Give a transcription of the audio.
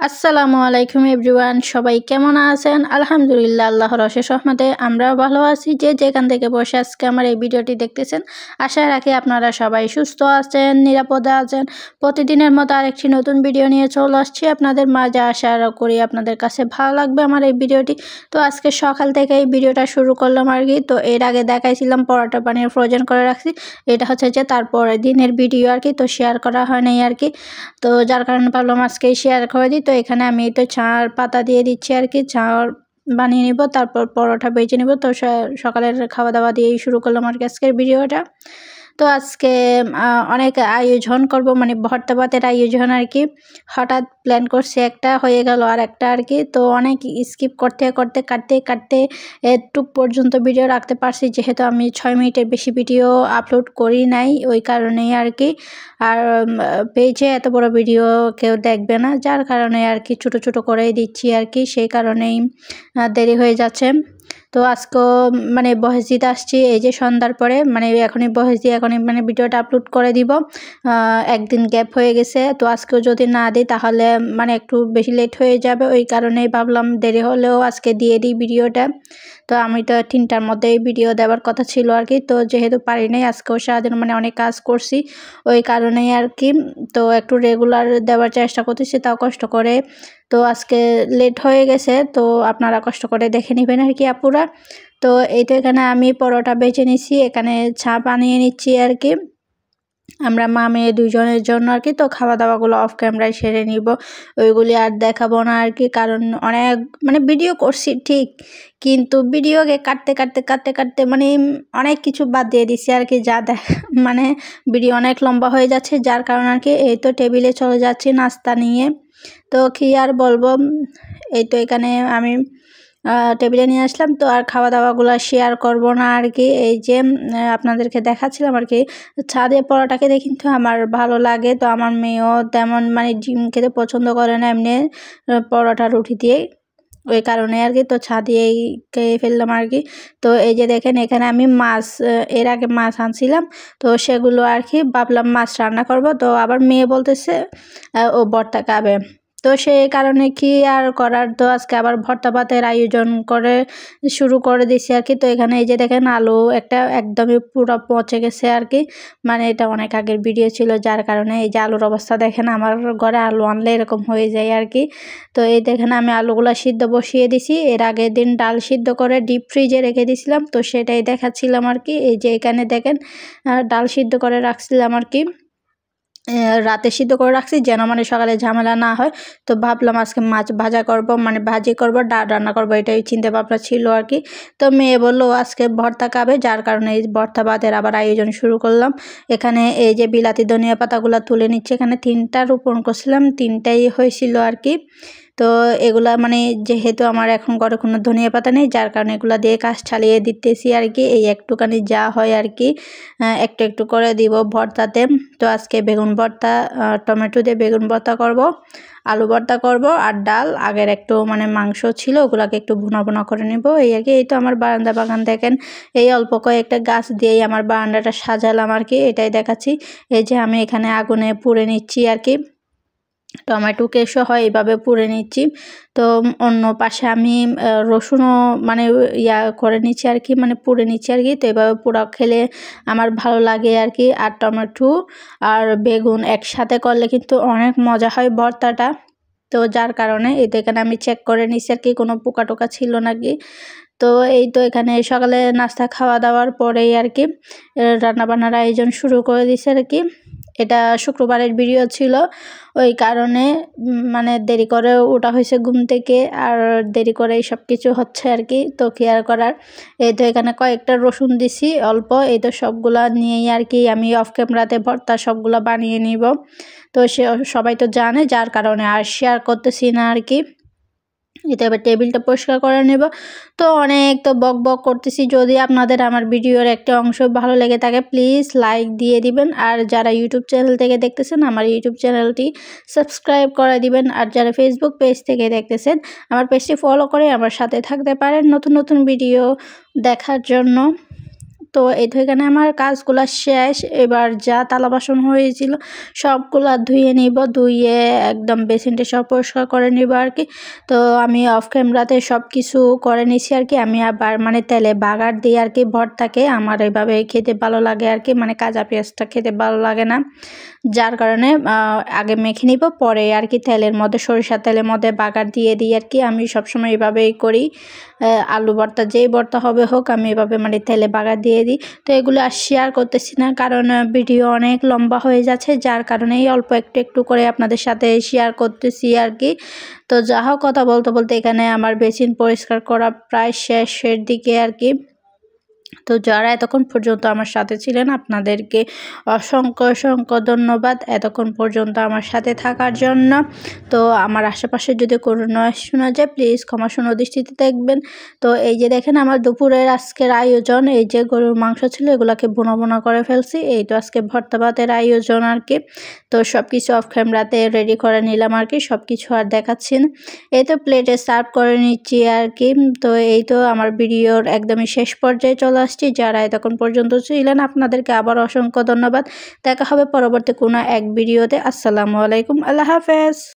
আসসালামু আলাইকুম এভরিওয়ান, সবাই কেমন আছেন? আলহামদুলিল্লাহ, আল্লাহর অশেষ রহমতে আমরাও ভালো আছি। যে যেখান থেকে বসে আজকে আমার এই ভিডিওটি দেখতেছেন, আশা রাখি আপনারা সবাই সুস্থ আছেন, নিরাপদে আছেন। প্রতিদিনের মতো আরেকটি নতুন ভিডিও নিয়ে চলে আসছি আপনাদের মাঝে। আশা করি আপনাদের কাছে ভালো লাগবে আমার এই ভিডিওটি। তো আজকে সকাল থেকে এই ভিডিওটা শুরু করলাম আর কি। তো এর আগে দেখাইছিলাম পরোটা বানিয়ে ফ্রোজেন করে রাখছি, এটা হচ্ছে যে তারপরের দিনের ভিডিও আর কি। তো শেয়ার করা হয় নাই আর কি, তো যার কারণে ভাবলাম আজকেই শেয়ার করে দিই। তো এখানে আমি তো চার পাতা দিয়ে দিচ্ছি আর কি, চা বানিয়ে নিব, তারপর পরোটা বেজে নিব। তো সকালের খাওয়া দাওয়া দিয়েই শুরু করলাম আর কি আজকের ভিডিওটা। তো আজকে অনেক আয়োজন করব, মানে ভর্তা ভাতের আয়োজন আর কি। হঠাৎ প্ল্যান করছি, একটা হয়ে গেল আর একটা আর কি। তো অনেক স্কিপ করতে করতে কাটতে কাটতে এটুক পর্যন্ত ভিডিও রাখতে পারছি, যেহেতু আমি 6 মিনিটের বেশি ভিডিও আপলোড করি নাই, ওই কারণেই আর কি। আর পেজে এত বড় ভিডিও কেউ দেখবে না, যার কারণে আর কি ছোটো ছোটো করেই দিচ্ছি আর কি, সেই কারণেই দেরি হয়ে যাচ্ছে। তো আজকেও মানে ভয়েস দিতে আসছি এই যে সন্ধ্যার পরে, মানে এখনই ভয়েস দিয়ে এখনই মানে ভিডিওটা আপলোড করে দিব। একদিন গ্যাপ হয়ে গেছে, তো আজকেও যদি না দিই তাহলে মানে একটু বেশি লেট হয়ে যাবে, ওই কারণেই ভাবলাম দেরি হলেও আজকে দিয়ে দিই ভিডিওটা। তো আমি তো 3টার মধ্যেই ভিডিও দেওয়ার কথা ছিল আর কি, তো যেহেতু পারি নাই, আজকেও সারাদিন মানে অনেক কাজ করছি, ওই কারণেই আর কি। তো একটু রেগুলার দেওয়ার চেষ্টা করতেছি, তাও কষ্ট করে। তো আজকে লেট হয়ে গেছে, তো আপনারা কষ্ট করে দেখে নেবেন আর কি আপুরা। তো এই তো এখানে আমি পরোটা বেছে নিচ্ছি, এখানে চা বানিয়ে নিচ্ছি আর কি, আমরা মা মেয়ে দুজনের জন্য আর কি। তো খাওয়া দাওয়াগুলো অফ ক্যামেরায় সেরে নিব, ওইগুলি আর দেখাবো না আর কি, কারণ অনেক মানে ভিডিও করছি ঠিক, কিন্তু ভিডিওকে কাটতে কাটতে কাটতে কাটতে মানে অনেক কিছু বাদ দিয়ে দিছি আর কি, যা মানে ভিডিও অনেক লম্বা হয়ে যাচ্ছে, যার কারণে আর কি। এই তো টেবিলে চলে যাচ্ছি নাস্তা নিয়ে। তো কি আর বলবো, এই তো এখানে আমি টেবিলে নিয়ে আসলাম। তো আর খাওয়া দাওয়াগুলো শেয়ার করব না আর কি, এই যে আপনাদেরকে দেখাচ্ছিলাম আর কি। ছাদে পরোটা খেতে কিন্তু আমার ভালো লাগে, তো আমার মেয়েও তেমন মানে ডিম খেতে পছন্দ করে না, এমনি পরোটা রুটি দিয়েই, ওই কারণে আর কি। তো ছাদিয়েই খেয়ে ফেললাম আর কি। তো এই যে দেখেন এখানে আমি মাছ, এর আগে মাছ আনছিলাম, তো সেগুলো আর কি ভাবলাম মাছ রান্না করব। তো আবার মেয়ে বলতেছে ও ভর্তা খাবে, তো সেই কারণে কি আর করার, তো আজকে আবার ভর্তা ভাতের আয়োজন করে শুরু করে দিছি আর কি। তো এখানে এই যে দেখেন আলু একটা একদমই পুরো পচে গেছে আর কি, মানে এটা অনেক আগের ভিডিও ছিল, যার কারণে এই যে আলুর অবস্থা দেখেন, আমার ঘরে আলু আনলে এরকম হয়ে যায় আর কি। তো এই দেখেন আমি আলুগুলো সিদ্ধ বসিয়ে দিছি, এর আগের দিন ডাল সিদ্ধ করে ডিপ ফ্রিজে রেখে দিছিলাম, তো সেটাই দেখাচ্ছিলাম আর কি। এই যে এখানে দেখেন ডাল সিদ্ধ করে রাখছিলাম আর কি, রাতে সিদ্ধ করে রাখছি যেন মানে সকালে ঝামেলা না হয়। তো ভাবলাম আজকে মাছ ভাজা করব, মানে ভাজি করব, ডাল রান্না করব, এটাই চিন্তা ভাবনা ছিল আর কি। তো মেয়ে বললো আজকে ভর্তা খাবে, যার কারণে এই ভর্তা ভাতের আবার আয়োজন শুরু করলাম। এখানে এই যে বিলাতি ধনিয়া পাতাগুলো তুলে নিচ্ছে, এখানে 3টা রোপণ করছিলাম, 3টাই হয়েছিল আর কি। তো এগুলা মানে যেহেতু আমার এখন ঘরে কোনো ধনিয়া পাতা নেই, যার কারণে এগুলা দিয়ে কাজ চালিয়ে দিতেছি আর কি, এই একটুখানি যা হয় আর কি একটু একটু করে দিব ভর্তাতে। তো আজকে বেগুন ভর্তা, টমেটো দিয়ে বেগুন ভর্তা করব, আলু ভর্তা করব, আর ডাল আগের একটু মানে মাংস ছিল, ওগুলাকে একটু ভুনা ভুনা করে নেব, এই আর কি। এই তো আমার বারান্দা বাগান দেখেন, এই অল্প কয়েকটা গাছ দিয়েই আমার বারান্দাটা সাজালাম আর কি, এটাই দেখাচ্ছি। এই যে আমি এখানে আগুনে পুড়ে নিচ্ছি আর কি, টমেটো কেশো হয় এইভাবে পুড়ে নিচ্ছি। তো অন্য পাশে আমি রসুনও মানে করে নিচ্ছি আর কি, মানে পুড়ে নিচ্ছি আর কি। তো এভাবে পোড়া খেলে আমার ভালো লাগে আর কি, আর টমেটো আর বেগুন একসাথে করলে কিন্তু অনেক মজা হয় ভর্তাটা। তো যার কারণে এতে এখানে আমি চেক করে নিচ্ছি আর কি, কোনো পোকা টোকা ছিল নাকি। তো এই তো এখানে সকালে নাস্তা খাওয়া দাওয়ার পরেই আর কি রান্নাবান্নার আয়োজন শুরু করে দিছে আর কি। এটা শুক্রবারের ভিডিও ছিল, ওই কারণে মানে দেরি করে ওঠা হয়েছে ঘুম থেকে, আর দেরি করে এই সব কিছু হচ্ছে আর কি। তো কেয়ার করার, এই তো এখানে কয়েকটা রসুন দিছি অল্প, এই তো সবগুলা নিয়েই আর কি আমি অফ ক্যামেরাতে ভর্তা সবগুলা বানিয়ে নিব। তো সবাই তো জানে, যার কারণে আর শেয়ার করতেছি না আর কি। এতে এবার টেবিলটা পরিষ্কার করে নেব। তো অনেক তো বক বক করতেছি, যদি আপনাদের আমার ভিডিওর একটা অংশ ভালো লেগে থাকে প্লিজ লাইক দিয়ে দিবেন, আর যারা ইউটিউব চ্যানেল থেকে দেখতেছেন আমার ইউটিউব চ্যানেলটি সাবস্ক্রাইব করে দিবেন, আর যারা ফেসবুক পেজ থেকে দেখতেছেন আমার পেজটি ফলো করে আমার সাথে থাকতে পারেন নতুন নতুন ভিডিও দেখার জন্য। তো এই তো এখানে আমার কাজগুলো শেষ। এবার যা থালা বাসন হয়েছিল সবগুলা ধুয়ে নিব, ধুয়ে একদম বেসিনটা সব পরিষ্কার করে নিব আর কি। তো আমি অফ ক্যামেরাতে সব কিছু করে নিছি আর কি। আমি আবার মানে তেলে বাগার দিই আর কি ভর্তাকে, আমার এইভাবে খেতে ভালো লাগে আর কি, মানে কাঁচা পেঁয়াজটা খেতে ভালো লাগে না, যার কারণে আগে মেখে নিব, পরে আর কি তেলের মধ্যে সরিষার তেলের মধ্যে বাগার দিয়ে দিই আর কি। আমি সবসময় এভাবেই করি, আলু ভর্তা যেই ভর্তা হবে হোক আমি এভাবে মানে তেলে বাগার দিয়ে দিই। তো এগুলো আর শেয়ার করতেছি না, কারণ ভিডিও অনেক লম্বা হয়ে যাচ্ছে, যার কারণেই অল্প একটু একটু করে আপনাদের সাথে শেয়ার করতেছি আর কি। তো যা হোক, কথা বলতে বলতে এখানে আমার বেসিন পরিষ্কার করা প্রায় শেষের দিকে আর কি। তো যারা এতক্ষণ পর্যন্ত আমার সাথে ছিলেন আপনাদেরকে অসংখ্য অসংখ্য ধন্যবাদ এতক্ষণ পর্যন্ত আমার সাথে থাকার জন্য। তো আমার আশেপাশে যদি কোনো নয়েজ শোনা যায় প্লিজ ক্ষমাসুন্দর দৃষ্টিতে দেখবেন। তো এই যে দেখেন আমার দুপুরের আজকের আয়োজন, এই যে গরুর মাংস ছিল এগুলাকে বোনা বোনা করে ফেলছি, এই তো আজকে ভর্তা ভাতের আয়োজন আর কি। তো সব কিছু অফ ক্যামেরাতে রেডি করে নিলাম আর কি, সব কিছু আর দেখাচ্ছি না। এই তো প্লেটে সার্ভ করে নিচ্ছি আর কি। তো এই তো আমার ভিডিওর একদমই শেষ পর্যায়ে চলে আসছি। যারা এতক্ষণ পর্যন্ত ছিলেন আপনাদেরকে আবার অসংখ্য ধন্যবাদ। দেখা হবে পরবর্তী কোনো এক ভিডিওতে। আসসালামু আলাইকুম, আল্লাহ হাফেজ।